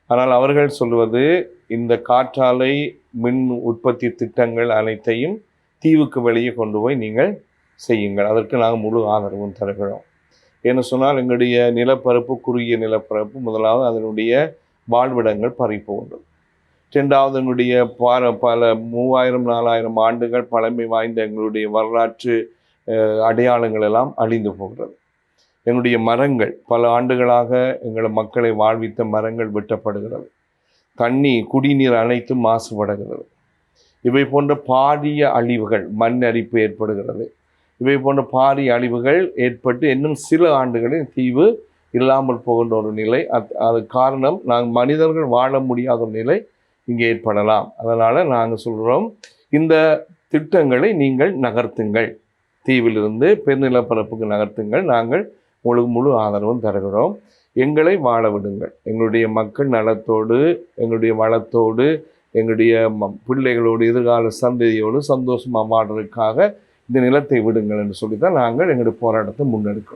ஆனால் அவர்கள் சொல்வது இந்த காற்றாலை மின் உற்பத்தி திட்டங்கள் அனைத்தையும் தீவுக்கு வெளியே கொண்டு போய் நீங்கள் செய்யுங்கள், அதற்கு நாங்கள் முழு ஆதரவும் தருகிறோம். ஏன்னு சொன்னால் எங்களுடைய நிலப்பரப்பு குறுகிய நிலப்பரப்பு, முதலாவது அதனுடைய வாழ்விடங்கள் பறிப்போன்றது. இரண்டாவது எங்களுடைய பல 3000-4000 ஆண்டுகள் பழமை வாய்ந்த எங்களுடைய வரலாற்று அடையாளங்கள் எல்லாம் அழிந்து போகிறது. எங்களுடைய மரங்கள் பல ஆண்டுகளாக எங்கள் மக்களை வாழ்வித்த மரங்கள் வெட்டப்படுகிறது. குடிநீர் அனைத்தும் மாசுபடுகிறது. இவை போன்ற பாரிய அழிவுகள், மண் அரிப்பு ஏற்படுகிறது. இவை போன்ற பாரிய அழிவுகள் ஏற்பட்டு இன்னும் சில ஆண்டுகளில் தீவு இல்லாமல் போகின்ற ஒரு நிலை, அது காரணம் நாங்கள் மனிதர்கள் வாழ முடியாத ஒரு நிலை இங்கே ஏற்படலாம். அதனால் நாங்கள் சொல்கிறோம், இந்த திட்டங்களை நீங்கள் நகர்த்துங்கள், தீவிலிருந்து பெருநிலப்பரப்புக்கு நகர்த்துங்கள், நாங்கள் உங்களுக்கு முழு ஆதரவும் தருகிறோம், எங்களை வாழ விடுங்கள், எங்களுடைய மக்கள் நலத்தோடு எங்களுடைய வளத்தோடு எங்களுடைய பிள்ளைகளோடு எதிர்கால சந்ததியோடு சந்தோஷமாக வாழ்றதுக்காக இந்த நிலத்தை விடுங்கள் என்று சொல்லி தான் நாங்கள் எங்களுடைய போராட்டத்தை முன்னெடுக்கிறோம்.